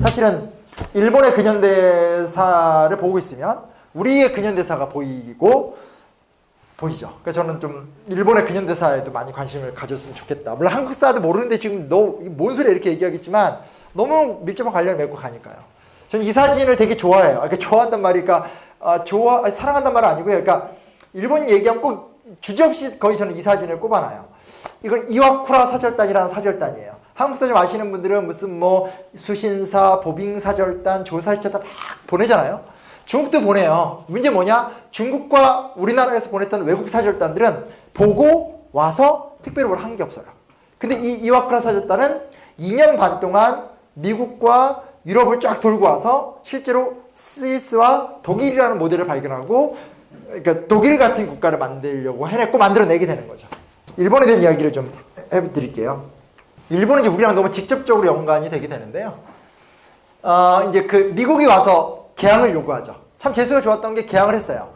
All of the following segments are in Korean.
사실은 일본의 근현대사를 보고 있으면 우리의 근현대사가 보이죠. 그래서 저는 좀 일본의 근현대사에도 많이 관심을 가졌으면 좋겠다. 물론 한국 사도 모르는데 지금 너 뭔 소리야 이렇게 얘기하겠지만 너무 밀접한 관련을 맺고 가니까요. 저는 이 사진을 되게 좋아해요. 그러니까 좋아한단 말이 사랑한단 말은 아니고요. 그러니까 일본 얘기하면 꼭 주저없이 거의 저는 이 사진을 꼽아놔요. 이건 이와쿠라 사절단이라는 사절단이에요. 한국 사전 아시는 분들은 무슨 뭐 수신사, 보빙사절단, 조사시절단 막 보내잖아요. 중국도 보내요. 문제 뭐냐? 중국과 우리나라에서 보냈던 외국 사절단들은 보고 와서 특별히 뭘 한 게 없어요. 근데 이 이와쿠라 사절단은 2년 반 동안 미국과 유럽을 쫙 돌고 와서 실제로 스위스와 독일이라는 모델을 발견하고, 그러니까 독일 같은 국가를 만들려고 해냈고 만들어내게 되는 거죠. 일본에 대한 이야기를 좀 해드릴게요. 일본은 이제 우리랑 너무 직접적으로 연관이 되게 되는데요. 이제 그 미국이 와서 개항을 요구하죠. 참 재수가 좋았던 게 개항을 했어요.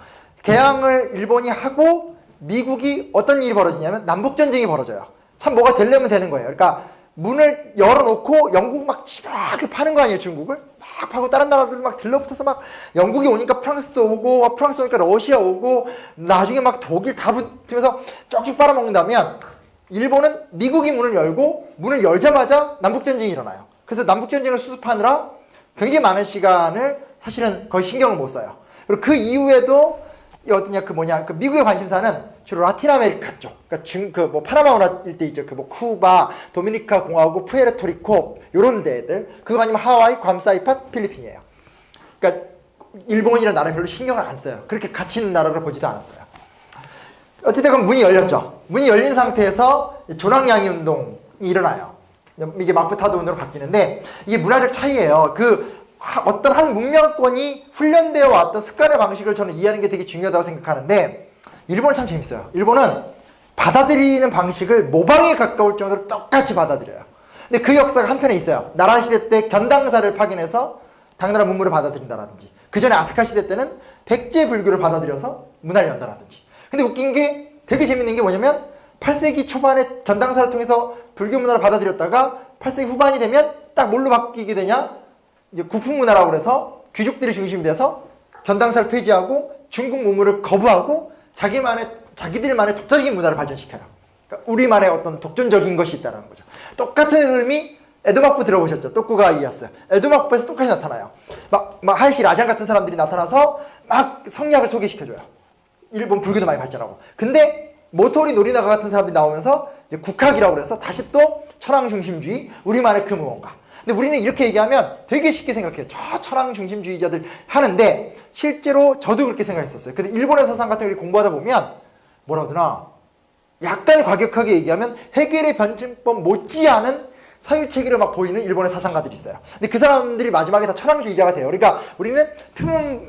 개항을 일본이 하고 미국이 어떤 일이 벌어지냐면 남북전쟁이 벌어져요. 참 뭐가 되려면 되는 거예요. 그러니까 문을 열어놓고 영국 막 지박하게 파는 거 아니에요, 중국을? 막 파고 다른 나라들 막 들러붙어서 막 영국이 오니까 프랑스도 오고, 프랑스 오니까 러시아 오고, 나중에 막 독일 다 붙으면서 쭉쭉 빨아먹는다면 일본은 미국이 문을 열고 문을 열자마자 남북전쟁이 일어나요. 그래서 남북전쟁을 수습하느라 굉장히 많은 시간을 사실은 거의 신경을 못 써요. 그리고 그 이후에도 그 미국의 관심사는 주로 라틴 아메리카 쪽, 그러니까 뭐 파나마 운하 일대 있죠. 그 뭐 쿠바, 도미니카 공화국, 푸에르토리코 이런 데들, 그거 아니면 하와이, 괌, 사이판, 필리핀이에요. 그러니까 일본이라는 나라 별로 신경을 안 써요. 그렇게 가치 있는 나라로 보지도 않았어요. 어쨌든 문이 열렸죠. 문이 열린 상태에서 조랑양이 운동이 일어나요. 이게 마푸타도 운동으로 바뀌는데 이게 문화적 차이예요. 어떤 한 문명권이 훈련되어 왔던 습관의 방식을 저는 이해하는 게 되게 중요하다고 생각하는데, 일본은 참 재밌어요. 일본은 받아들이는 방식을 모방에 가까울 정도로 똑같이 받아들여요. 근데 그 역사가 한편에 있어요. 나라 시대 때 견당사를 파견해서 당나라 문물을 받아들인다라든지, 그 전에 아스카 시대 때는 백제 불교를 받아들여서 문화를 연다라든지. 근데 웃긴 게, 되게 재밌는 게 뭐냐면 8세기 초반에 견당사를 통해서 불교 문화를 받아들였다가 8세기 후반이 되면 딱 뭘로 바뀌게 되냐? 이제 구풍문화라고 그래서 귀족들이 중심이 돼서 견당사를 폐지하고 중국 문물을 거부하고 자기들만의 독자적인 문화를 발전시켜요. 그러니까 우리만의 어떤 독존적인 것이 있다는 거죠. 똑같은 흐름이 에도막부 들어보셨죠? 토쿠가와 이에야스. 에도막부에서 똑같이 나타나요. 막 하이시 라장 같은 사람들이 나타나서 막 성략을 소개시켜줘요. 일본 불교도 많이 발전하고. 근데 모토리 노리나가 같은 사람들이 나오면서 이제 국학이라고 그래서 다시 또 천황 중심주의, 우리만의 그 무언가. 근데 우리는 이렇게 얘기하면 되게 쉽게 생각해요. 저 천황 중심주의자들 하는데 실제로 저도 그렇게 생각했었어요. 근데 일본의 사상 같은 걸 공부하다 보면 뭐라 그러나 약간 과격하게 얘기하면 해겔의 변증법 못지않은 사유체계를 막 보이는 일본의 사상가들이 있어요. 근데 그 사람들이 마지막에 다 천황주의자가 돼요. 그러니까 우리는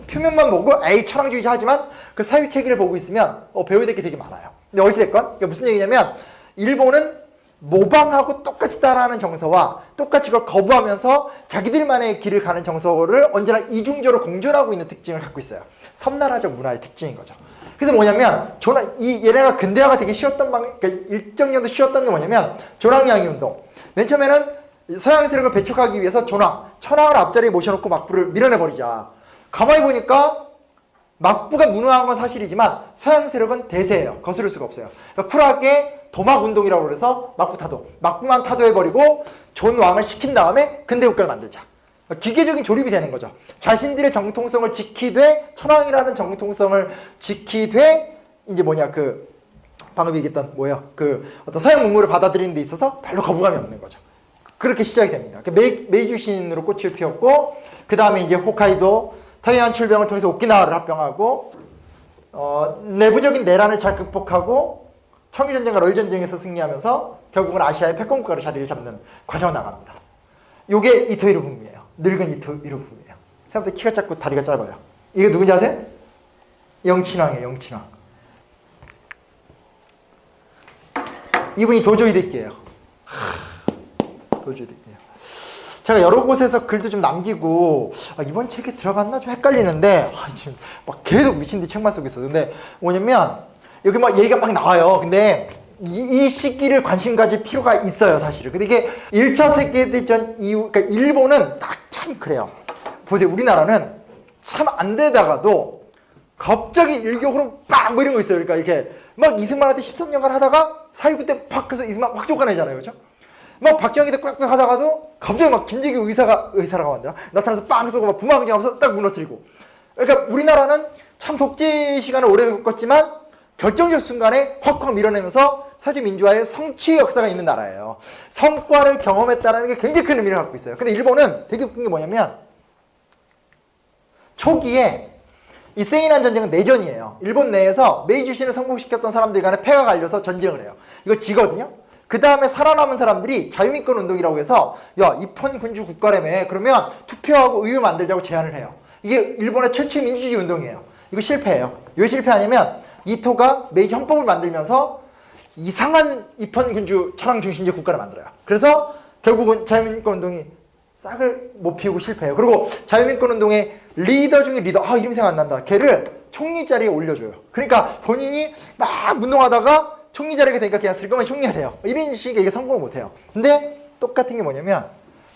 표면만 보고 에이 천황주의자 하지만 그 사유체계를 보고 있으면 배워야 될 게 되게 많아요. 근데 어찌됐건 그러니까 무슨 얘기냐면 일본은 모방하고 똑같이 따라하는 정서와 똑같이 그걸 거부하면서 자기들만의 길을 가는 정서를 언제나 이중적으로 공존하고 있는 특징을 갖고 있어요. 섬나라적 문화의 특징인 거죠. 그래서 뭐냐면 얘네가 근대화가 되게 쉬웠던 그러니까 일정 정도 쉬웠던 게 뭐냐면 조랑양이 운동. 맨 처음에는 서양 세력을 배척하기 위해서 천황을 앞자리에 모셔놓고 막부를 밀어내버리자. 가만히 보니까 막부가 무능한 건 사실이지만 서양 세력은 대세예요. 거스를 수가 없어요. 그러니까 쿨하게 도막운동이라고 그래서 막부만 타도해버리고 존 왕을 시킨 다음에 근대국가를 만들자. 기계적인 조립이 되는 거죠. 자신들의 정통성을 지키되, 천황이라는 정통성을 지키되, 이제 방금 얘기했던 어떤 서양 문물을 받아들이는 데 있어서 별로 거부감이 없는 거죠. 그렇게 시작이 됩니다. 메이주 신으로 꽃을 피웠고, 그 다음에 이제 홋카이도 타이완 출병을 통해서 오키나와를 합병하고, 내부적인 내란을 잘 극복하고, 청일전쟁과 러일전쟁에서 승리하면서 결국은 아시아의 패권국가로 자리를 잡는 과정을 나갑니다. 요게 이토 히로부미예요. 늙은 이토 히로부미예요. 생각보다 키가 작고 다리가 짧아요. 이게 누군지 아세요? 영친왕이에요. 영친왕. 이분이 도조 히데키예요. 도조 히데키예요. 제가 여러 곳에서 글도 좀 남기고 이번 책에 들어갔나 좀 헷갈리는데 지금 막 계속 미친 듯이 책만 쓰고 있어요. 근데 뭐냐면 여기 막 얘기가 막 나와요. 근데 이 시기를 관심 가질 필요가 있어요, 사실은. 근데 이게 1차 세계대전 이후, 그러니까 일본은 딱 참 그래요. 보세요, 우리나라는 참 안 되다가도 갑자기 일격으로 빡! 뭐 이런 거 있어요. 그러니까 이렇게 막 이승만한테 13년간 하다가 4.19 때 팍! 해서 이승만 확 쫓아내잖아요. 그죠? 막 박정희 때 꽉꽉 하다가도 갑자기 막 김재규 의사라고 한다. 나타나서 빵 쏘고 막 부마항쟁하면서 딱 무너뜨리고. 그러니까 우리나라는 참 독재 시간을 오래 겪었지만 결정적 순간에 확확 밀어내면서 사회민주화의 성취의 역사가 있는 나라예요. 성과를 경험했다는 게 굉장히 큰 의미를 갖고 있어요. 근데 일본은 되게 웃긴 게 뭐냐면 초기에 이 세이난 전쟁은 내전이에요. 일본 내에서 메이지 유신을 성공시켰던 사람들 간에 패가 갈려서 전쟁을 해요. 이거 지거든요. 그 다음에 살아남은 사람들이 자유민권 운동이라고 해서 야, 입헌 군주 국가라며 그러면 투표하고 의회 만들자고 제안을 해요. 이게 일본의 최초의 민주주의 운동이에요. 이거 실패해요. 왜 실패하냐면 이토가 메이지 헌법을 만들면서 이상한 입헌 군주 천황 중심제 국가를 만들어요. 그래서 결국은 자유민권 운동이 싹을 못 피우고 실패해요. 그리고 자유민권 운동의 리더 중에 리더, 이름 생각 안 난다. 걔를 총리 자리에 올려줘요. 그러니까 본인이 막 운동하다가 총리 자리가 되니까 그냥 쓸 거면 총리가 돼요. 이런 식의 이게 성공을 못 해요. 근데 똑같은 게 뭐냐면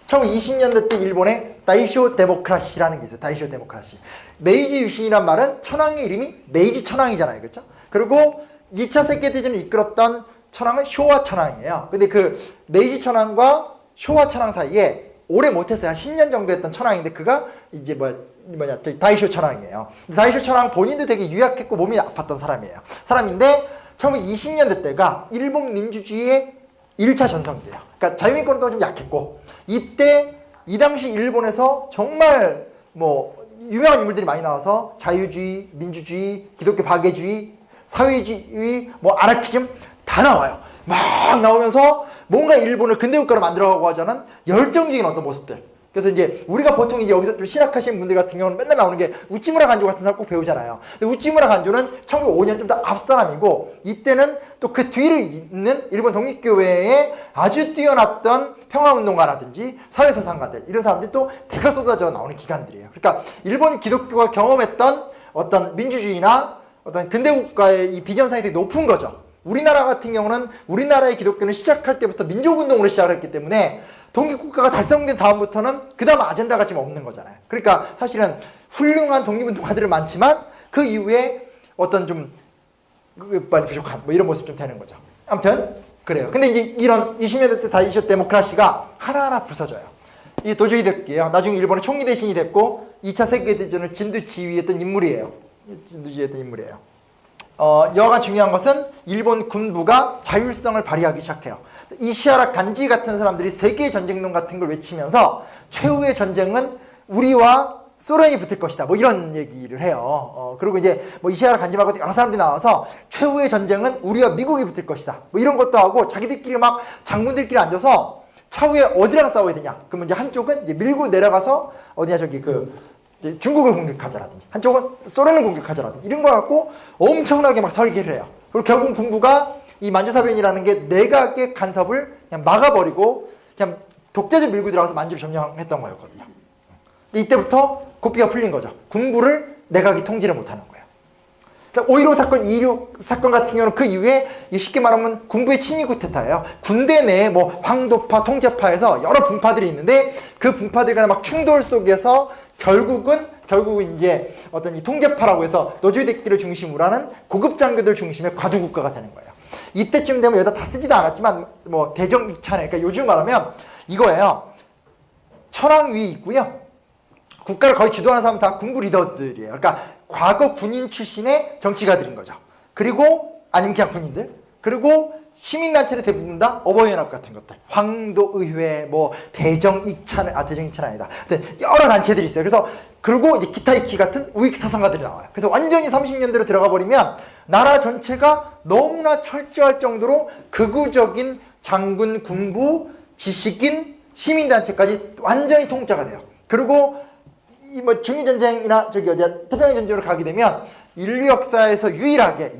1920년대 때 일본에 다이쇼 데모크라시라는 게 있어요. 다이쇼 데모크라시. 메이지 유신이란 말은 천황의 이름이 메이지 천황이잖아요. 그렇죠? 그리고 2차 세계대전을 이끌었던 천황은 쇼와 천황이에요. 근데 그 메이지 천황과 쇼와 천황 사이에 오래 못했어요. 한 10년 정도 했던 천황인데 그가 이제 다이쇼 천황이에요. 다이쇼 천황 본인도 되게 유약했고 몸이 아팠던 사람인데 1920년대 때가 일본 민주주의의 1차 전성기예요. 그러니까 자유민권 운동은 좀 약했고 이때 이 당시 일본에서 정말 유명한 인물들이 많이 나와서 자유주의, 민주주의, 기독교 박애주의, 사회주의, 아나키즘 다 나와요. 막 나오면서 뭔가 일본을 근대국가로 만들어가고 하자는 열정적인 어떤 모습들. 그래서 이제 우리가 보통 이제 여기서 좀 신학하시는 분들 같은 경우는 맨날 나오는 게 우찌무라 간조 같은 사람 꼭 배우잖아요. 근데 우찌무라 간조는 1905년 좀 더 앞 사람이고 이때는 또 그 뒤를 잇는 일본 독립교회에 아주 뛰어났던 평화운동가라든지 사회사상가들 이런 사람들이 또 대가 쏟아져 나오는 기간들이에요. 그러니까 일본 기독교가 경험했던 어떤 민주주의나 어떤 근대국가의 이 비전상이 되게 높은 거죠. 우리나라 같은 경우는 우리나라의 기독교는 시작할 때부터 민족운동으로 시작을 했기 때문에 독립국가가 달성된 다음부터는 그 다음 아젠다가 지금 없는 거잖아요. 그러니까 사실은 훌륭한 독립운동가들은 많지만 그 이후에 어떤 좀 많이 부족한 이런 모습 좀 되는 거죠. 아무튼 그래요. 근데 이제 이런 20년대 때 다이쇼 데모크라시가 하나하나 부서져요. 이 도저히 됐게요. 나중에 일본의 총리 대신이 됐고 2차 세계대전을 진두지휘했던 인물이에요. 여하간 중요한 것은 일본 군부가 자율성을 발휘하기 시작해요. 이시하라 간지 같은 사람들이 세계 전쟁론 같은 걸 외치면서 최후의 전쟁은 우리와 소련이 붙을 것이다. 이런 얘기를 해요. 그리고 이제 이시하라 간지 말고 여러 사람들이 나와서 최후의 전쟁은 우리와 미국이 붙을 것이다. 이런 것도 하고 자기들끼리 막 장군들끼리 앉아서 차후에 어디랑 싸워야 되냐. 그러면 이제 한쪽은 이제 밀고 내려가서 어디냐 이제 중국을 공격하자라든지 한쪽은 소련을 공격하자라든지 이런 거 갖고 엄청나게 막 설계를 해요. 그리고 결국 군부가 이 만주사변이라는 게 내각의 간섭을 그냥 막아버리고 그냥 독재적 밀고 들어가서 만주를 점령했던 거였거든요. 이때부터 고삐가 풀린 거죠. 군부를 내각이 통제를 못하는 거예요. 그러니까 5.15 사건, 2.16 사건 같은 경우는 그 이후에 쉽게 말하면 군부의 친위 쿠데타예요. 군대 내에 황도파, 통제파에서 여러 분파들이 있는데 그 분파들 간의 막 충돌 속에서 결국은 이제 어떤 이 통제파라고 해서 노조이대끼를 중심으로 하는 고급 장교들 중심의 과두국가가 되는 거예요. 이때쯤 되면 여기다 다 쓰지도 않았지만 대정익찬에 그러니까 요즘 말하면 이거예요. 천황위 있고요. 국가를 거의 주도하는 사람은 다 군부 리더들이에요. 그러니까 과거 군인 출신의 정치가들인 거죠. 그리고 아니면 그냥 군인들. 그리고 시민단체는 대부분 다 어버이연합 같은 것들. 황도의회, 대정익찬 아니다. 여러 단체들이 있어요. 그래서 그리고 이제 기타이키 같은 우익 사상가들이 나와요. 그래서 완전히 30년대로 들어가 버리면 나라 전체가 너무나 철저할 정도로 극우적인 장군, 군부, 지식인, 시민단체까지 완전히 통짜가 돼요. 그리고 중일전쟁이나 태평양 전쟁으로 가게 되면 인류 역사에서 유일하게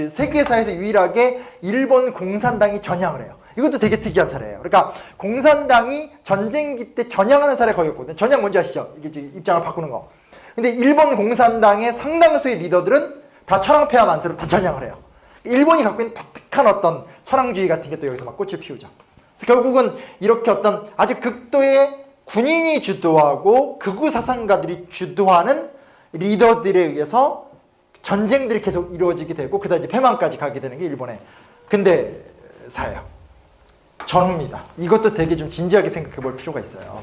세계사에서 유일하게 일본 공산당이 전향을 해요. 이것도 되게 특이한 사례예요. 그러니까 공산당이 전쟁기 때 전향하는 사례가 거의 없거든요. 전향 뭔지 아시죠? 이게 지금 입장을 바꾸는 거. 근데 일본 공산당의 상당수의 리더들은 다 천황폐하 만세로 다 전향을 해요. 일본이 갖고 있는 독특한 약한 어떤 천황주의 같은 게 또 여기서 막 꽃을 피우죠. 그래서 결국은 이렇게 어떤 아주 극도의 군인이 주도하고 극우 사상가들이 주도하는 리더들에 의해서 전쟁들이 계속 이루어지게 되고 그다음 이제 패망까지 가게 되는 게 일본의 근대사예요. 전후입니다. 이것도 되게 좀 진지하게 생각해 볼 필요가 있어요.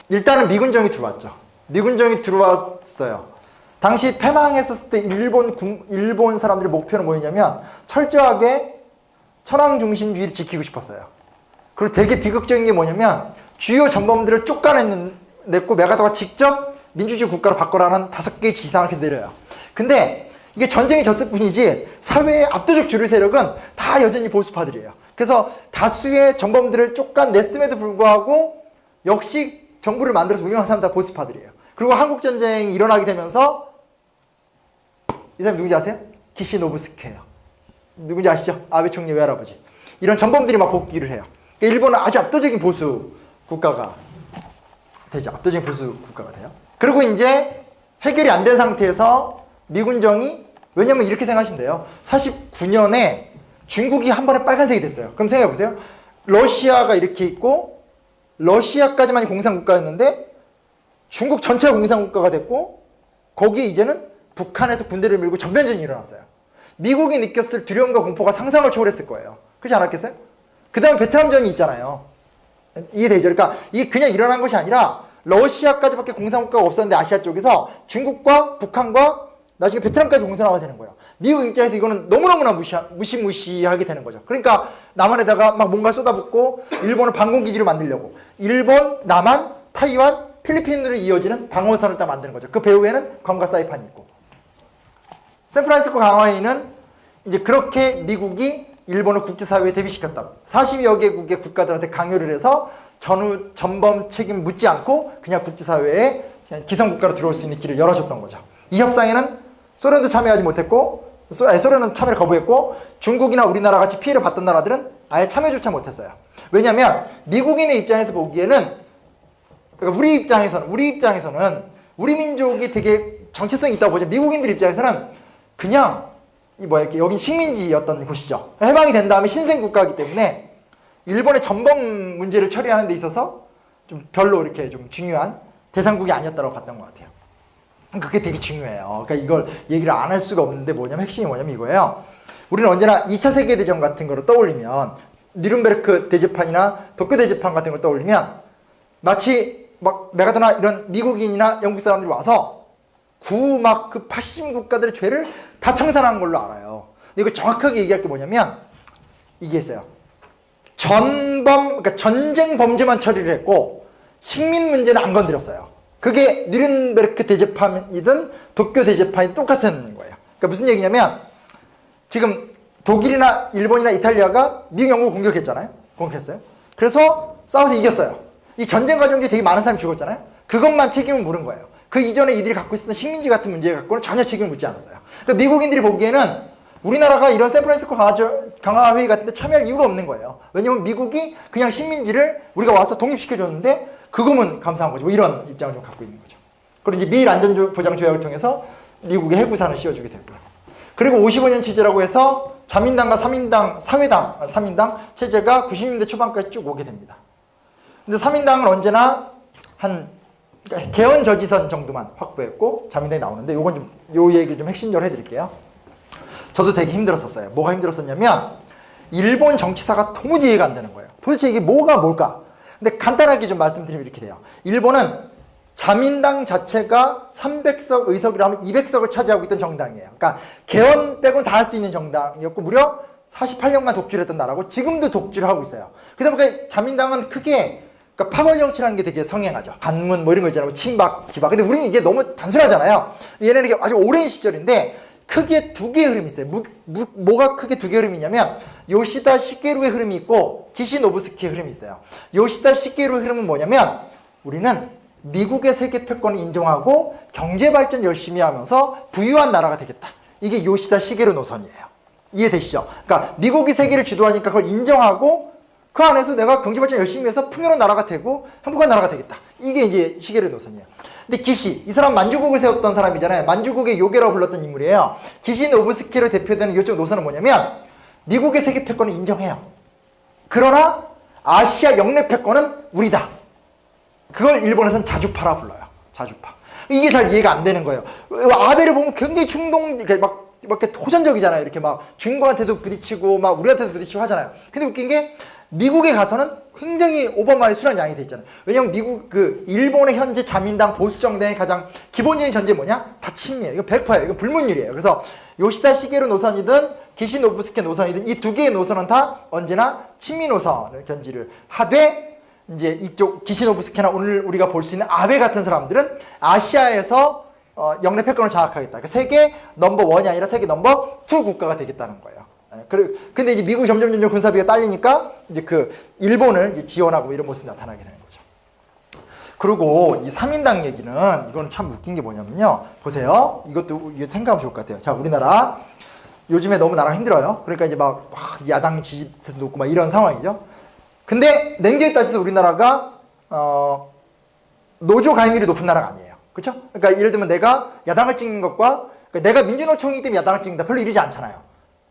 일단은 미군정이 들어왔죠. 미군정이 들어왔어요. 당시 패망했었을 때 일본 사람들의 목표는 뭐였냐면 철저하게 천황 중심주의를 지키고 싶었어요. 그리고 되게 비극적인 게 뭐냐면 주요 전범들을 쫓아냈고 메가더가 직접 민주주의 국가로 바꿔라는 5개의 지시사항을 계속 내려요. 근데 이게 전쟁이 졌을 뿐이지 사회의 압도적 주류 세력은 다 여전히 보수파들이에요. 그래서 다수의 전범들을 쫓아냈음에도 불구하고 역시 정부를 만들어서 운영하는 사람 다 보수파들이에요. 그리고 한국전쟁이 일어나게 되면서 이 사람 누군지 아세요? 기시 노부스케예요. 누군지 아시죠? 아베 총리 외할아버지. 이런 전범들이 막 복귀를 해요. 그러니까 일본은 아주 압도적인 보수 국가가 되죠. 압도적인 보수 국가가 돼요. 그리고 이제 해결이 안 된 상태에서 미군정이, 왜냐면 이렇게 생각하시면 돼요. 49년에 중국이 한 번에 빨간색이 됐어요. 그럼 생각해보세요. 러시아가 이렇게 있고 러시아까지만이 공산국가였는데 중국 전체가 공산국가가 됐고 거기에 이제는 북한에서 군대를 밀고 전면전이 일어났어요. 미국이 느꼈을 두려움과 공포가 상상을 초월했을 거예요. 그렇지 않았겠어요? 그 다음에 베트남전이 있잖아요. 이해되죠? 그러니까 이게 그냥 일어난 것이 아니라 러시아까지밖에 공산국가가 없었는데 아시아 쪽에서 중국과 북한과 나중에 베트남까지 공산화가 되는 거예요. 미국 입장에서 이거는 너무너무나 무시무시하게 되는 거죠. 그러니까 남한에다가 막 뭔가 쏟아붓고 일본은 방공기지를 만들려고 일본, 남한, 타이완, 필리핀으로 이어지는 방어선을 딱 만드는 거죠. 그 배후에는 괌과 사이판이 있고 샌프란시스코 강화에는 이제 그렇게 미국이 일본을 국제사회에 대비시켰다. 40여 개국의 국가들한테 강요를 해서 전범 책임 묻지 않고 그냥 국제사회에 그냥 기성국가로 들어올 수 있는 길을 열어줬던 거죠. 이 협상에는 소련도 참여하지 못했고 소련은 참여를 거부했고 중국이나 우리나라 같이 피해를 봤던 나라들은 아예 참여조차 못했어요. 왜냐하면 미국인의 입장에서 보기에는 그러니까 우리 입장에서는 우리 민족이 되게 정체성이 있다고 보죠. 미국인들 입장에서는 그냥 여기 식민지였던 곳이죠. 해방이 된 다음에 신생국가이기 때문에 일본의 전범 문제를 처리하는 데 있어서 좀 별로 이렇게 좀 중요한 대상국이 아니었다고 봤던 것 같아요. 그게 되게 중요해요. 그러니까 이걸 얘기를 안 할 수가 없는데 뭐냐면 핵심이 뭐냐면 이거예요. 우리는 언제나 2차 세계대전 같은 거를 떠올리면 뉘른베르크 대제판이나 도쿄 대제판 같은 걸 떠올리면 마치 막 메가더나 이런 미국인이나 영국 사람들이 와서 그 파시즘 국가들의 죄를 다 청산한 걸로 알아요. 근데 이거 정확하게 얘기할 게 뭐냐면 이게 있어요. 그러니까 전쟁 범죄만 처리를 했고 식민 문제는 안 건드렸어요. 그게 뉘른베르크 대제판이든 도쿄 대제판이 똑같은 거예요. 그러니까 무슨 얘기냐면 지금 독일이나 일본이나 이탈리아가 미국, 영국을 공격했잖아요. 공격했어요. 그래서 싸워서 이겼어요. 이 전쟁 과정 중에 되게 많은 사람이 죽었잖아요. 그것만 책임을 물은 거예요. 그 이전에 이들이 갖고 있었던 식민지 같은 문제 갖고는 전혀 책임을 묻지 않았어요. 그러니까 미국인들이 보기에는 우리나라가 이런 샌프란시스코 강화회의 같은 데 참여할 이유가 없는 거예요. 왜냐면 미국이 그냥 식민지를 우리가 와서 독립시켜줬는데 그거면 감사한 거죠. 뭐 이런 입장을 좀 갖고 있는 거죠. 그리고 이제 미일 안전보장조약을 통해서 미국의 해구산을 씌워주게 됐고요. 그리고 55년 체제라고 해서 자민당과 삼인당 체제가 90년대 초반까지 쭉 오게 됩니다. 근데 삼인당은 언제나 그러니까 개헌 저지선 정도만 확보했고 자민당이 나오는데 요건 좀 요 얘기를 좀 핵심적으로 해드릴게요. 저도 되게 힘들었었어요. 뭐가 힘들었었냐면 일본 정치사가 도무지 이해가 안 되는 거예요. 도대체 이게 뭘까? 근데 간단하게 좀 말씀드리면 이렇게 돼요. 일본은 자민당 자체가 300석 의석이라면 200석을 차지하고 있던 정당이에요. 그러니까 개헌 빼고는 다 할 수 있는 정당이었고 무려 48년간 독주를 했던 나라고 지금도 독주를 하고 있어요. 그러다 보니까 자민당은 크게 그러니까 파벌 정치라는 게 되게 성행하죠. 반문 뭐 이런 거 있잖아요. 뭐 친박, 기박. 근데 우리는 이게 너무 단순하잖아요. 얘네는 이게 아주 오랜 시절인데 크게 두 개의 흐름이 있어요. 뭐가 크게 두 개의 흐름이냐면 요시다 시게루의 흐름이 있고 기시 노부스키의 흐름이 있어요. 요시다 시게루의 흐름은 뭐냐면 우리는 미국의 세계 패권을 인정하고 경제발전 열심히 하면서 부유한 나라가 되겠다. 이게 요시다 시게루 노선이에요. 이해되시죠? 그러니까 미국이 세계를 주도하니까 그걸 인정하고 그 안에서 내가 경제발전 열심히 해서 풍요로운 나라가 되고 행복한 나라가 되겠다. 이게 이제 시게루 노선이에요. 근데 기시, 이 사람 만주국을 세웠던 사람이잖아요. 만주국의 요괴라고 불렀던 인물이에요. 기시 노부스키로 대표되는 이쪽 노선은 뭐냐면 미국의 세계 패권은 인정해요. 그러나 아시아 영내 패권은 우리다. 그걸 일본에서는 자주파라 불러요. 자주파. 이게 잘 이해가 안 되는 거예요. 아베를 보면 굉장히 막 이렇게 호전적이잖아요. 이렇게 막 중국한테도 부딪히고 막 우리한테도 부딪히고 하잖아요. 근데 웃긴 게 미국에 가서는 굉장히 오바마의 순한 양이 돼 있잖아요. 왜냐면 일본의 현재 자민당 보수 정당의 가장 기본적인 전제 뭐냐? 다 친미예요. 이거 100%예요. 이거 불문율이에요. 그래서 요시다 시게루 노선이든 기시노부스케 노선이든 이 두 개의 노선은 다 언제나 친미 노선을 견지를 하되, 이제 이쪽 기시노부스케나 오늘 우리가 볼 수 있는 아베 같은 사람들은 아시아에서 영내 패권을 장악하겠다. 그러니까 세계 넘버 1이 아니라 세계 넘버 2 국가가 되겠다는 거예요. 근데 이제 미국이 점점 군사비가 딸리니까 이제 일본을 이제 지원하고 이런 모습이 나타나게 되는 거죠. 그리고 이 3인당 얘기는 이거는 참 웃긴 게 뭐냐면요. 보세요. 이거 생각하면 좋을 것 같아요. 자, 우리나라 요즘에 너무 나라가 힘들어요. 그러니까 이제 막 야당 지지세도 높고 막 이런 상황이죠. 근데 냉정히 따져서 우리나라가 노조 가입률이 높은 나라가 아니에요. 그렇죠? 그러니까 예를 들면 내가 야당을 찍는 것과 그러니까 내가 민주노총이기 때문에 야당을 찍는다 별로 이르지 않잖아요.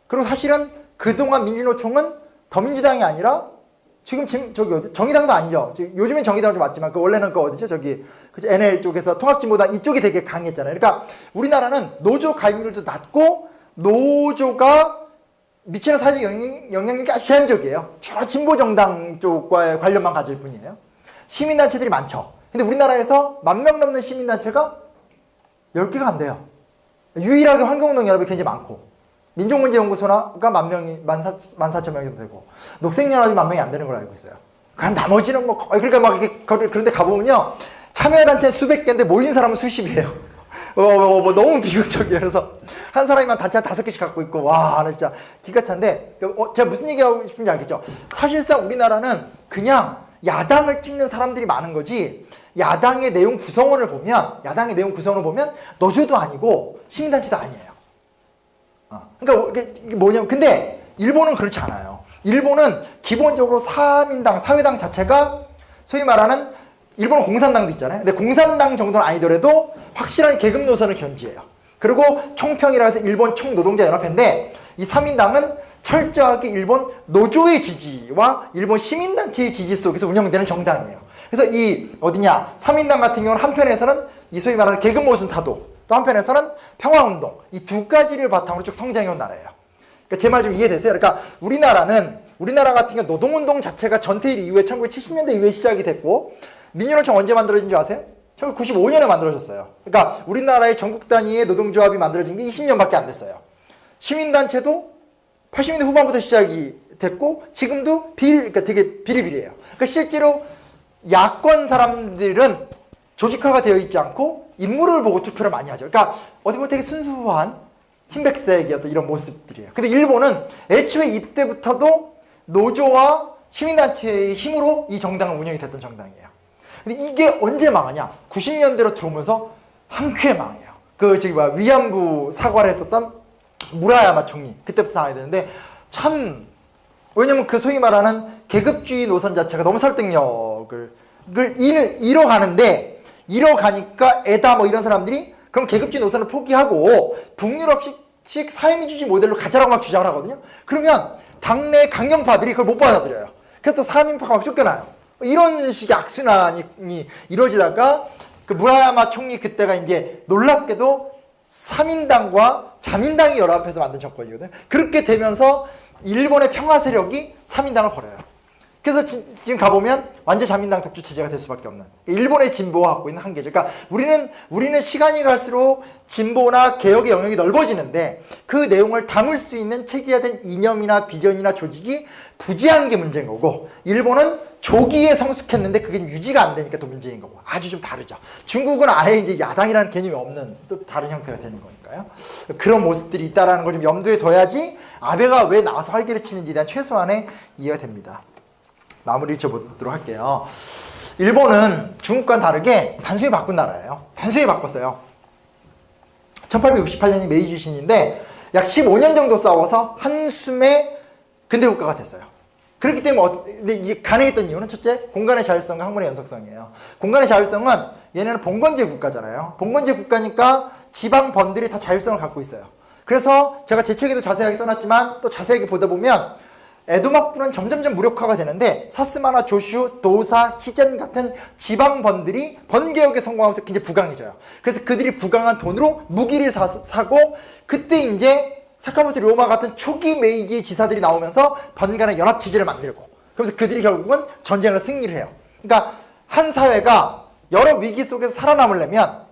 그리고 사실은 그동안 민주노총은 더민주당이 아니라 지금 저기 어디 정의당도 아니죠. 요즘엔 정의당은 좀 맞지만 원래는 어디죠? 저기 NL 쪽에서 통합진보당 이쪽이 되게 강했잖아요. 그러니까 우리나라는 노조 가입률도 낮고 노조가 미치는 사회적 영향력이 아주 제한적이에요. 주로 진보정당 쪽과의 관련만 가질 뿐이에요. 시민단체들이 많죠. 근데 우리나라에서 10,000명 넘는 시민단체가 10개가 안 돼요. 유일하게 환경운동연합이 굉장히 많고, 민족문제연구소가 14,000명이 정도 되고, 녹색연합이 10,000명이 안 되는 걸로 알고 있어요. 나머지는 그러니까 막 이렇게 그런데 가보면요. 참여단체는 수백 개인데 모인 사람은 수십이에요. 너무 비극적이에요. 그래서 한 사람이만 단체 5개씩 갖고 있고, 와, 나 진짜 기가 찬데, 제가 무슨 얘기하고 싶은지 알겠죠? 사실상 우리나라는 그냥 야당을 찍는 사람들이 많은 거지, 야당의 내용 구성원을 보면 노조도 아니고 시민단체도 아니에요. 그러니까 이게 뭐냐면, 근데 일본은 그렇지 않아요. 일본은 기본적으로 사회당 자체가 소위 말하는 일본은 공산당도 있잖아요. 근데 공산당 정도는 아니더라도 확실한 계급 노선을 견지해요. 그리고 총평이라 해서 일본 총노동자연합회인데 이 3인당은 철저하게 일본 노조의 지지와 일본 시민단체의 지지 속에서 운영되는 정당이에요. 그래서 3인당 같은 경우는 한편에서는 이 소위 말하는 계급 모순 타도, 또 한편에서는 평화운동, 이 두 가지를 바탕으로 쭉 성장해온 나라예요. 그러니까 제 말 좀 이해되세요? 그러니까 우리나라 같은 경우 노동운동 자체가 전태일 이후에 1970년대 이후에 시작이 됐고, 민주노총 언제 만들어진 줄 아세요? 1995년에 만들어졌어요. 그러니까 우리나라의 전국 단위의 노동조합이 만들어진 게 20년밖에 안 됐어요. 시민단체도 80년대 후반부터 시작이 됐고, 지금도 그러니까 되게 비리비리해요. 그러니까 실제로 야권 사람들은 조직화가 되어 있지 않고 인물을 보고 투표를 많이 하죠. 그러니까 어떻게 보면 되게 순수한 흰백색의 어떤 이런 모습들이에요. 근데 일본은 애초에 이때부터도 노조와 시민단체의 힘으로 이 정당은 운영이 됐던 정당이에요. 근데 이게 언제 망하냐? 90년대로 들어오면서 한 큐에 망해요. 위안부 사과를 했었던 무라야마 총리, 그때부터 나와야 되는데, 왜냐면 소위 말하는 계급주의 노선 자체가 너무 설득력을 잃어가니까 에다 이런 사람들이 그럼 계급주의 노선을 포기하고 북유럽식 사회민주주의 모델로 가자라고 막 주장을 하거든요. 그러면 당내 강경파들이 그걸 못 받아들여요. 그래서 또 사민파가 막 쫓겨나요. 이런 식의 악순환이 이루어지다가 무라야마 총리 그때가 이제 놀랍게도 3인당과 자민당이 연합해서 만든 정권이거든요. 그렇게 되면서 일본의 평화 세력이 3인당을 버려요. 그래서 지금 가보면 완전 자민당 독주 체제가 될 수밖에 없는, 일본의 진보가 갖고 있는 한계죠. 그러니까 우리는 시간이 갈수록 진보나 개혁의 영역이 넓어지는데 그 내용을 담을 수 있는 체계화된 이념이나 비전이나 조직이 부재한 게 문제인 거고, 일본은 조기에 성숙했는데 그게 유지가 안 되니까 또 문제인 거고, 아주 좀 다르죠. 중국은 아예 이제 야당이라는 개념이 없는 또 다른 형태가 되는 거니까요. 그런 모습들이 있다는 걸 좀 염두에 둬야지 아베가 왜 나와서 활기를 치는지에 대한 최소한의 이해가 됩니다. 마무리를 지어보도록 할게요. 일본은 중국과는 다르게 단순히 바꾼 나라예요. 단순히 바꿨어요. 1868년이 메이지 유신인데 약 15년 정도 싸워서 한숨의 근대국가가 됐어요. 그렇기 때문에 근데 이게 가능했던 이유는 첫째, 공간의 자율성과 학문의 연속성이에요. 공간의 자율성은 얘네는 봉건제 국가잖아요. 봉건제 국가니까 지방 번들이 다 자율성을 갖고 있어요. 그래서 제가 제 책에도 자세하게 써놨지만 또 자세하게 보다 보면 에도막부는 점점점 무력화가 되는데 사스마나 조슈, 도사, 히젠 같은 지방번들이 번개혁에 성공하면서 굉장히 부강해져요. 그래서 그들이 부강한 돈으로 무기를 사고 그때 이제 사카모토 료마 같은 초기 메이지 지사들이 나오면서 번간의 연합체제를 만들고 그래서 그들이 결국은 전쟁을 승리를 해요. 그러니까 한 사회가 여러 위기 속에서 살아남으려면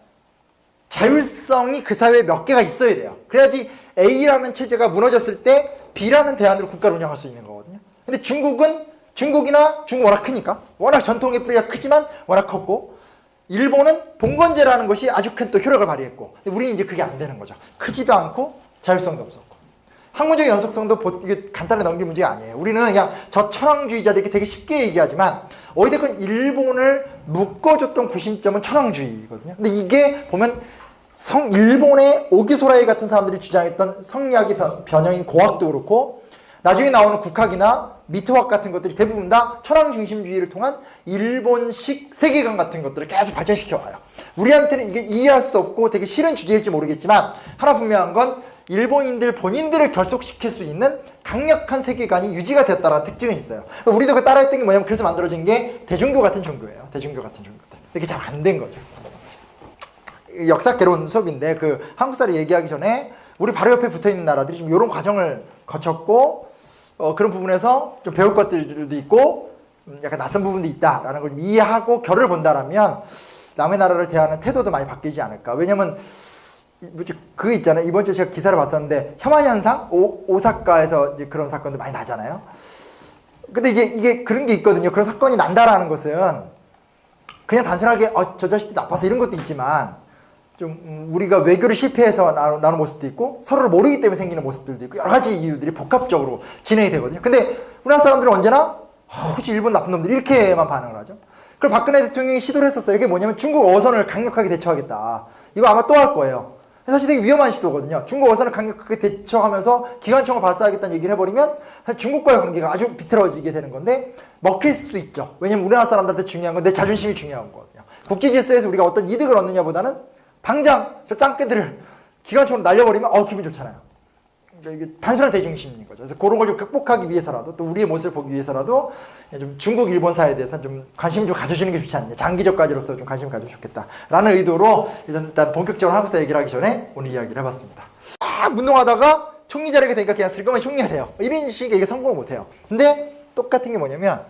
자율성이 그 사회에 몇 개가 있어야 돼요. 그래야지 A라는 체제가 무너졌을 때 B라는 대안으로 국가를 운영할 수 있는 거거든요. 근데 중국이나 중국 워낙 크니까 워낙 전통의 뿌리가 크지만 워낙 컸고 일본은 봉건제라는 것이 아주 큰 또 효력을 발휘했고 우리는 이제 그게 안 되는 거죠. 크지도 않고 자율성도 없었고 학문적 연속성도 이게 간단히 넘길 문제가 아니에요. 우리는 그냥 저 천황주의자들이 되게 쉽게 얘기하지만 어찌됐건 일본을 묶어줬던 구심점은 천황주의거든요. 근데 이게 보면 일본의 오기소라이 같은 사람들이 주장했던 성리학의 변형인 고학도 그렇고 나중에 나오는 국학이나 미토학 같은 것들이 대부분 다 천황 중심주의를 통한 일본식 세계관 같은 것들을 계속 발전시켜 와요. 우리한테는 이게 이해할 수도 없고 되게 싫은 주제일지 모르겠지만 하나 분명한 건 일본인들 본인들을 결속시킬 수 있는 강력한 세계관이 유지가 되었다는 특징은 있어요. 우리도 그 따라했던 게 뭐냐면 그래서 만들어진 게 대중교 같은 종교예요. 대중교 같은 종교들. 이게 잘 안 된 거죠. 역사 개론 수업인데 그 한국 사람 얘기하기 전에 우리 바로 옆에 붙어있는 나라들이 좀 이런 과정을 거쳤고 그런 부분에서 좀 배울 것들도 있고 약간 낯선 부분도 있다라는 걸 좀 이해하고 결을 본다라면 남의 나라를 대하는 태도도 많이 바뀌지 않을까. 왜냐면 그거 있잖아요. 이번 주에 제가 기사를 봤었는데 혐한현상? 오사카에서 이제 그런 사건도 많이 나잖아요. 근데 이제 이게 그런 게 있거든요. 그런 사건이 난다라는 것은 그냥 단순하게 저 자식이 나빠서 이런 것도 있지만 좀 우리가 외교를 실패해서 나오는 모습도 있고 서로를 모르기 때문에 생기는 모습들도 있고 여러 가지 이유들이 복합적으로 진행이 되거든요. 근데 우리나라 사람들은 언제나 일본 나쁜 놈들 이렇게만 반응을 하죠. 그걸 박근혜 대통령이 시도를 했었어요. 이게 뭐냐면 중국 어선을 강력하게 대처하겠다. 이거 아마 또 할 거예요. 사실 되게 위험한 시도거든요. 중국 어선을 강력하게 대처하면서 기관총을 발사하겠다는 얘기를 해버리면 사실 중국과의 관계가 아주 비틀어지게 되는 건데 먹힐 수 있죠. 왜냐면 우리나라 사람들한테 중요한 건 내 자존심이 중요한 거거든요. 국제 질서에서 우리가 어떤 이득을 얻느냐보다는 당장 저 짱깨들을 기관총으로 날려버리면 기분 좋잖아요. 그러니까 이게 단순한 대중심인 거죠. 그래서 그런 걸 좀 극복하기 위해서라도 또 우리의 모습을 보기 위해서라도 좀 중국, 일본 사회에 대해서 좀 관심을 좀 가져주는 게 좋지 않냐. 장기적 과제로서 좀 관심을 가져주면 좋겠다라는 의도로 일단 본격적으로 한국사 얘기를 하기 전에 오늘 이야기를 해봤습니다. 운동하다가 총리 자리가 되니까 그냥 슬그머니 총리가 돼요. 이런 식의 이게 성공을 못해요. 근데 똑같은 게 뭐냐면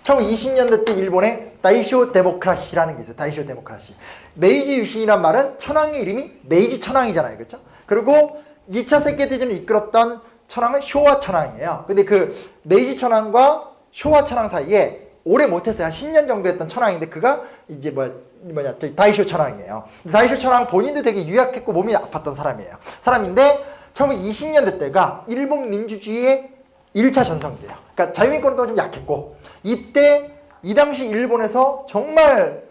1920년대 때 일본의 다이쇼 데모크라시라는 게 있어요. 다이쇼 데모크라시. 메이지 유신이란 말은 천황의 이름이 메이지 천황이잖아요. 그렇죠? 그리고 2차 세계대전을 이끌었던 천황은 쇼와 천황이에요. 근데 그 메이지 천황과 쇼와 천황 사이에 오래 못했어요. 한 10년 정도 했던 천황인데 그가 이제 다이쇼 천황이에요. 다이쇼 천황 본인도 되게 유약했고 몸이 아팠던 사람인데 1920년대 때가 일본 민주주의의 1차 전성기예요. 그러니까 자유민권도 좀 약했고 이 당시 일본에서 정말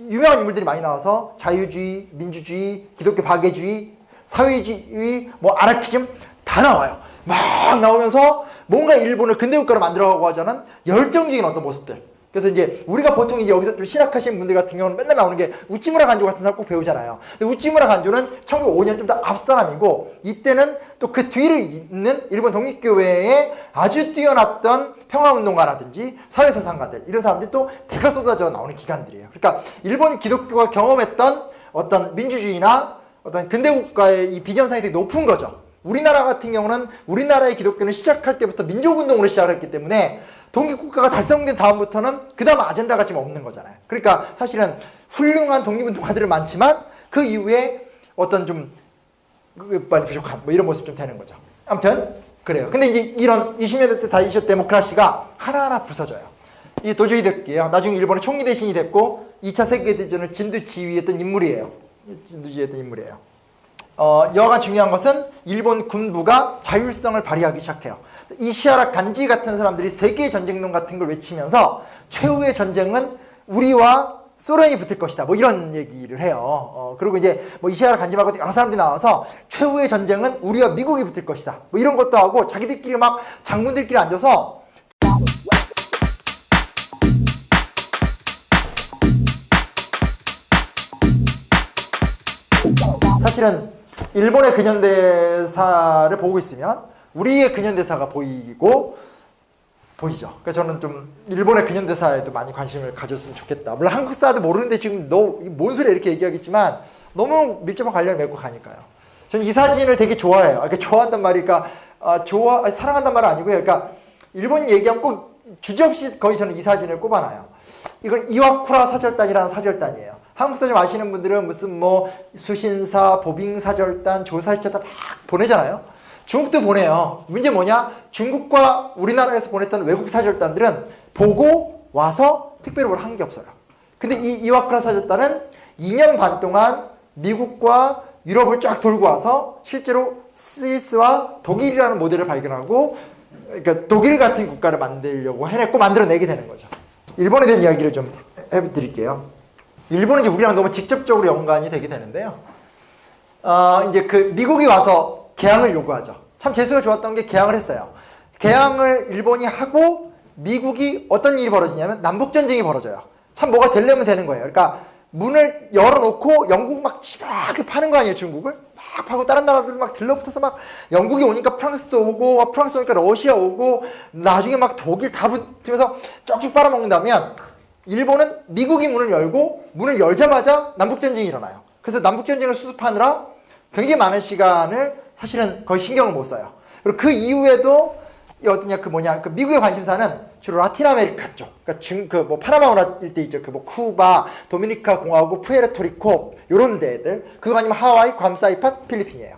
유명한 인물들이 많이 나와서 자유주의, 민주주의, 기독교 박애주의, 사회주의, 아나키즘 다 나와요. 막 나오면서 뭔가 일본을 근대국가로 만들어가고 하자는 열정적인 어떤 모습들. 그래서 이제 우리가 보통 이제 여기서 좀 신학하시는 분들 같은 경우는 맨날 나오는 게 우찌무라 간조 같은 사람 꼭 배우잖아요. 근데 우찌무라 간조는 1905년 좀 더 앞 사람이고 이때는 또 그 뒤를 잇는 일본 독립교회에 아주 뛰어났던 평화운동가라든지 사회사상가들 이런 사람들이 또 대가 쏟아져 나오는 기간들이에요. 그러니까 일본 기독교가 경험했던 어떤 민주주의나 어떤 근대국가의 이 비전상이 되게 높은 거죠. 우리나라 같은 경우는 우리나라의 기독교는 시작할 때부터 민족운동으로 시작을 했기 때문에 독립국가가 달성된 다음부터는 그 다음 아젠다가 지금 없는 거잖아요. 그러니까 사실은 훌륭한 독립운동가들은 많지만 그 이후에 어떤 좀 많이 부족한 이런 모습 좀 되는 거죠. 아무튼 그래요. 근데 이제 이런 20년대 때 다이쇼 데모크라시가 하나하나 부서져요. 이 도저히 됐게요. 나중에 일본의 총리 대신이 됐고 2차 세계대전을 진두지휘했던 인물이에요. 여하간 중요한 것은 일본 군부가 자율성을 발휘하기 시작해요. 이시하라 간지 같은 사람들이 세계 전쟁론 같은 걸 외치면서 최후의 전쟁은 우리와 소련이 붙을 것이다. 이런 얘기를 해요. 그리고 이제 이시하라 간지 말고도 여러 사람들이 나와서 최후의 전쟁은 우리와 미국이 붙을 것이다. 이런 것도 하고 자기들끼리 막 장군들끼리 앉아서 사실은 일본의 근현대사를 보고 있으면 우리의 근현대사가 보이죠. 그래서 저는 좀 일본의 근현대사에도 많이 관심을 가졌으면 좋겠다. 물론 한국 사도 모르는데 지금 너 뭔 소리야 이렇게 얘기하겠지만 너무 밀접한 관련을 맺고 가니까요. 저는 이 사진을 되게 좋아해요. 그러니까 좋아한단 말이 사랑한단 말은 아니고요. 그러니까 일본 얘기하면 꼭 주저없이 거의 저는 이 사진을 꼽아놔요. 이건 이와쿠라 사절단이라는 사절단이에요. 한국 사전 아시는 분들은 무슨 뭐 수신사, 보빙사절단, 조사시절단 막 보내잖아요. 중국도 보내요. 문제 뭐냐? 중국과 우리나라에서 보냈던 외국 사절단들은 보고 와서 특별히 뭘 한 게 없어요. 근데 이 이와쿠라 사절단은 2년 반 동안 미국과 유럽을 쫙 돌고 와서 실제로 스위스와 독일이라는 모델을 발견하고, 그러니까 독일 같은 국가를 만들려고 해냈고 만들어내게 되는 거죠. 일본에 대한 이야기를 좀 해드릴게요. 일본은 이제 우리랑 너무 직접적으로 연관이 되게 되는데요. 이제 그 미국이 와서 개항을 요구하죠. 참 재수가 좋았던 게 개항을 했어요. 개항을 일본이 하고 미국이 어떤 일이 벌어지냐면 남북전쟁이 벌어져요. 참 뭐가 되려면 되는 거예요. 그러니까 문을 열어놓고 영국 막 지박하게 파는 거 아니에요, 중국을? 막 파고 다른 나라들 막 들러붙어서 막 영국이 오니까 프랑스도 오고, 프랑스 오니까 러시아 오고, 나중에 막 독일 다 붙으면서 쪽쪽 빨아먹는다면 일본은 미국이 문을 열고 문을 열자마자 남북전쟁이 일어나요. 그래서 남북전쟁을 수습하느라 굉장히 많은 시간을 사실은 거의 신경을 못 써요. 그리고 그 이후에도 그 미국의 관심사는 주로 라틴 아메리카 쪽, 그러니까 뭐 파나마 운하 일대 있죠. 그 뭐 쿠바, 도미니카 공화국, 푸에르토리코 요런 데들, 그거 아니면 하와이, 괌, 사이판, 필리핀이에요.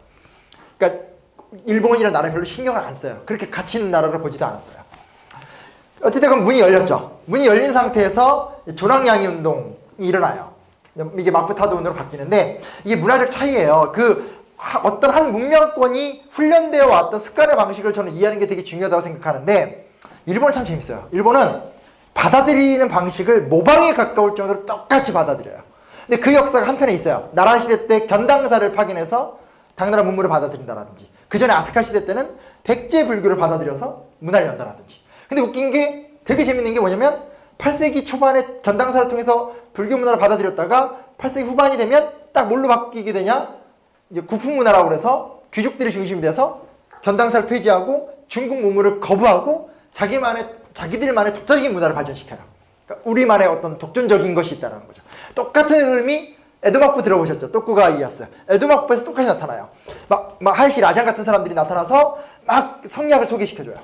그러니까 일본이라는 나라 별로 신경을 안 써요. 그렇게 가치 있는 나라를 보지도 않았어요. 어쨌든 그럼 문이 열렸죠. 문이 열린 상태에서 조랑양이 운동이 일어나요. 이게 마프타도운으로 바뀌는데 이게 문화적 차이예요. 어떤 한 문명권이 훈련되어 왔던 습관의 방식을 저는 이해하는 게 되게 중요하다고 생각하는데, 일본은 참 재밌어요. 일본은 받아들이는 방식을 모방에 가까울 정도로 똑같이 받아들여요. 근데 그 역사가 한편에 있어요. 나라 시대 때 견당사를 파견해서 당나라 문물을 받아들인다라든지, 그 전에 아스카 시대 때는 백제 불교를 받아들여서 문화를 연다라든지. 근데 웃긴 게, 되게 재밌는 게 뭐냐면 8세기 초반에 견당사를 통해서 불교 문화를 받아들였다가 8세기 후반이 되면 딱 뭘로 바뀌게 되냐? 이제 구풍문화라고 그래서 귀족들이 중심이 돼서 견당사를 폐지하고 중국 문물을 거부하고 자기들만의 독자적인 문화를 발전시켜요. 그러니까 우리만의 어떤 독존적인 것이 있다는 거죠. 똑같은 흐름이 에도마쿠 들어보셨죠? 토쿠가와 이에야스. 에도마쿠에서 똑같이 나타나요. 막 하이시 라장 같은 사람들이 나타나서 막 성략을 소개시켜줘요.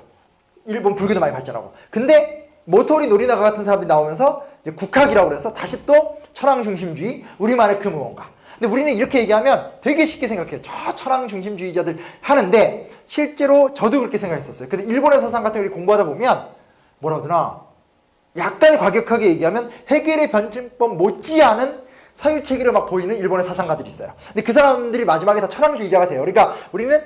일본 불교도 많이 발전하고. 근데 모토리 노리나가 같은 사람들이 나오면서 이제 국학이라고 그래서 다시 또 천황 중심주의, 우리만의 그 무언가. 근데 우리는 이렇게 얘기하면 되게 쉽게 생각해요. 저 천황 중심주의자들 하는데 실제로 저도 그렇게 생각했었어요. 근데 일본의 사상 같은 걸 공부하다 보면 뭐라 그러나 약간 과격하게 얘기하면 해겔의 변증법 못지않은 사유체계를 막 보이는 일본의 사상가들이 있어요. 근데 그 사람들이 마지막에 다 천황주의자가 돼요. 그러니까 우리는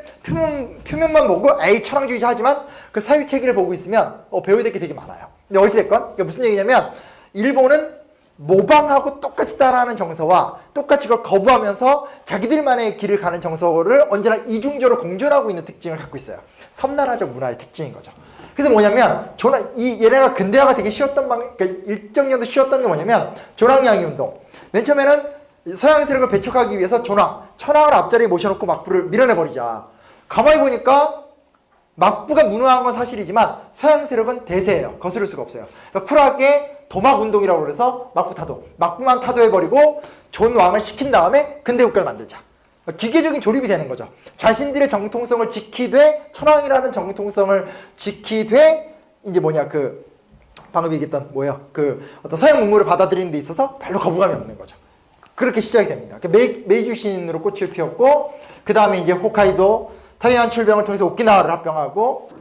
표면만 보고 에이 천황주의자 하지만 그 사유체계를 보고 있으면 배워야 될 게 되게 많아요. 근데 어찌됐건 그러니까 무슨 얘기냐면 일본은 모방하고 똑같이 따라하는 정서와 똑같이 그걸 거부하면서 자기들만의 길을 가는 정서를 언제나 이중적으로 공존하고 있는 특징을 갖고 있어요. 섬나라적 문화의 특징인 거죠. 그래서 뭐냐면 얘네가 근대화가 되게 쉬웠던 그러니까 일정 정도 쉬웠던 게 뭐냐면 조랑양이 운동. 맨 처음에는 서양 세력을 배척하기 위해서 천황을 앞자리에 모셔놓고 막부를 밀어내버리자. 가만히 보니까 막부가 무능한 건 사실이지만 서양 세력은 대세예요. 거스를 수가 없어요. 그러니까 쿨하게 도막운동이라고 그래서 막부만 타도해버리고 존 왕을 시킨 다음에 근대국가를 만들자. 기계적인 조립이 되는 거죠. 자신들의 정통성을 지키되, 천황이라는 정통성을 지키되, 이제 방금 얘기했던 어떤 서양 문물을 받아들이는 데 있어서 별로 거부감이 없는 거죠. 그렇게 시작이 됩니다. 메이주 신으로 꽃을 피웠고, 그 다음에 이제 홋카이도, 타이완 출병을 통해서 오키나와를 합병하고,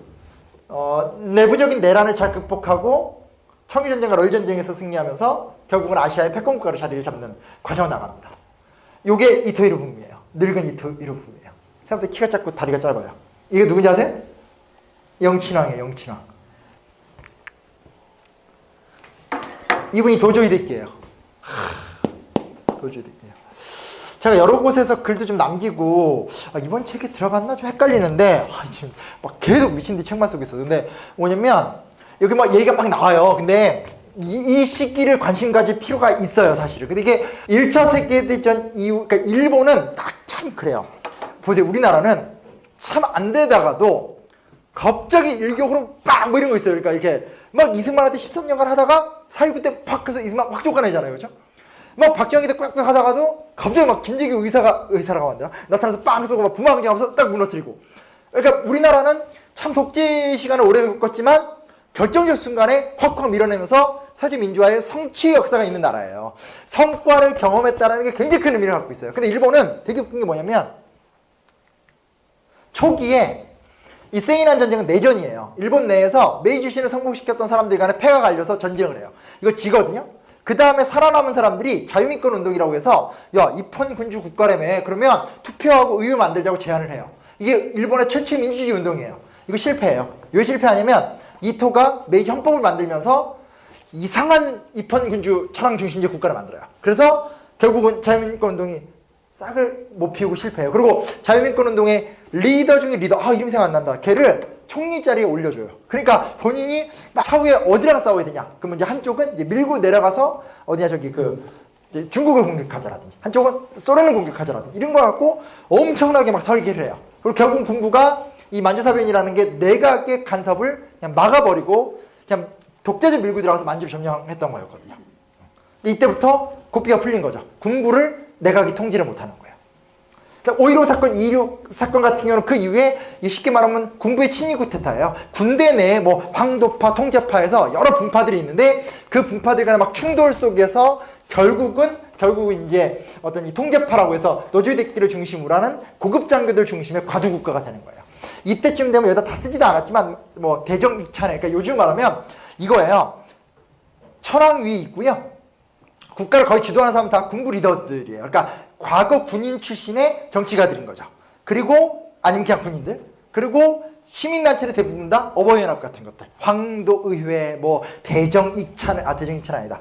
내부적인 내란을 잘 극복하고, 청일전쟁과 러일전쟁에서 승리하면서 결국은 아시아의 패권국가로 자리를 잡는 과정을 나갑니다. 요게 이토 히로부미예요. 늙은 이토 히로부미예요. 생각보다 키가 작고 다리가 짧아요. 이게 누군지 아세요? 영친왕이에요. 영친왕. 이분이 도조히데키예요. 도조히데키예요. 제가 여러 곳에서 글도 좀 남기고 이번 책에 들어갔나 좀 헷갈리는데 지금 막 계속 미친듯이 책만 쓰고 있어요. 근데 뭐냐면 여기 막 얘기가 막 나와요. 근데 이 시기를 관심 가질 필요가 있어요, 사실은. 근데 이게 1차 세계대전 이후, 그러니까 일본은 딱 참 그래요. 보세요. 우리나라는 참 안 되다가도 갑자기 일격으로 빡 뭐 이런 거 있어요. 그러니까 이렇게 막 이승만한테 13년간 하다가 4.19 때 팍 해서 이승만 확 쫓아내잖아요. 그렇죠? 막 박정희 때 꽉꽉 하다가도 갑자기 막 김재규 의사라고 만드나? 나타나서 빵 쏘고 막 부마항쟁하면서 딱 무너뜨리고. 그러니까 우리나라는 참 독재 시간을 오래 겪었지만 결정적 순간에 확확 밀어내면서 사회민주화의 성취의 역사가 있는 나라예요. 성과를 경험했다는 게 굉장히 큰 의미를 갖고 있어요. 근데 일본은 되게 웃긴 게 뭐냐면 초기에 이 세이난 전쟁은 내전이에요. 일본 내에서 메이주시를 성공시켰던 사람들 간에 패가 갈려서 전쟁을 해요. 이거 지거든요. 그 다음에 살아남은 사람들이 자유민권 운동이라고 해서 야, 입헌 군주 국가라며 그러면 투표하고 의회 만들자고 제안을 해요. 이게 일본의 최초의 민주주의 운동이에요. 이거 실패해요. 왜 실패하냐면 이토가 메이지 헌법을 만들면서 이상한 입헌 군주 천황 중심제 국가를 만들어요. 그래서 결국은 자유민권 운동이 싹을 못 피우고 실패해요. 그리고 자유민권 운동의 리더 중에 리더, 이름 생각 안 난다. 걔를 총리 자리에 올려줘요. 그러니까 본인이 차후에 어디랑 싸워야 되냐. 그러면 이제 한쪽은 이제 밀고 내려가서 어디냐 저기 이제 중국을 공격하자라든지 한쪽은 소련을 공격하자라든지 이런 거 갖고 엄청나게 막 설계를 해요. 그리고 결국 군부가 이 만주사변이라는 게 내각의 간섭을 그냥 막아버리고 그냥 독재적 밀고 들어가서 만주를 점령했던 거였거든요. 이때부터 고삐가 풀린 거죠. 군부를 내각이 통제를 못하는 거예요. 그러니까 5.15 사건, 2.16 사건 같은 경우는 그 이후에 이게 말하면 군부의 친위 쿠데타예요. 군대 내에 뭐 황도파, 통제파에서 여러 분파들이 있는데 그 분파들 간의 막 충돌 속에서 결국은 이제 어떤 이 통제파라고 해서 노조대끼를 중심으로 하는 고급 장교들 중심의 과두국가가 되는 거예요. 이때쯤 되면 여기다 다 쓰지도 않았지만 뭐 대정익찬에 그러니까 요즘 말하면 이거예요. 천황 위에 있고요. 국가를 거의 주도하는 사람은 다 군부 리더들이에요. 그러니까 과거 군인 출신의 정치가들인 거죠. 그리고 아니면 그냥 군인들. 그리고 시민단체는 대부분 다 어버이연합 같은 것들. 황도의회, 뭐 대정익찬, 대정익찬 아니다.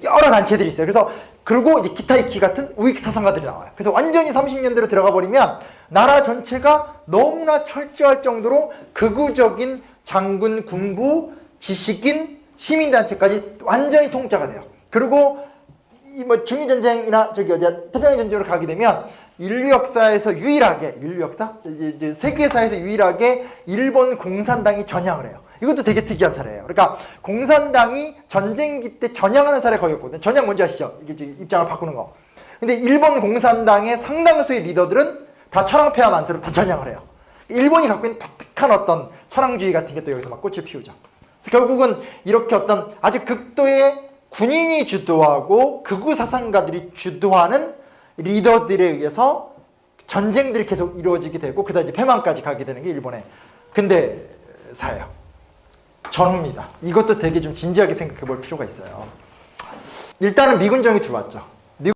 여러 단체들이 있어요. 그래서 그리고 이제 기타이키 같은 우익 사상가들이 나와요. 그래서 완전히 30년대로 들어가 버리면 나라 전체가 너무나 철저할 정도로 극우적인 장군, 군부, 지식인, 시민단체까지 완전히 통짜가 돼요. 그리고 이 뭐 중일전쟁이나 저기 어디야 태평양 전쟁으로 가게 되면 인류 역사에서 유일하게 이제 세계사에서 유일하게 일본 공산당이 전향을 해요. 이것도 되게 특이한 사례예요. 그러니까 공산당이 전쟁기 때 전향하는 사례 거의 없거든요. 전향 뭔지 아시죠? 이게 지금 입장을 바꾸는 거. 근데 일본 공산당의 상당수의 리더들은 다 천황폐하 만세로 다 전향을 해요. 일본이 갖고 있는 독특한 어떤 천황주의 같은 게 또 여기서 막 꽃을 피우죠. 그래서 결국은 이렇게 어떤 아주 극도의 군인이 주도하고 극우 사상가들이 주도하는 리더들에 의해서 전쟁들이 계속 이루어지게 되고 그다음 이제 패망까지 가게 되는 게 일본의 근대사예요. 전후입니다. 이것도 되게 좀 진지하게 생각해 볼 필요가 있어요. 일단은 미군정이 들어왔죠.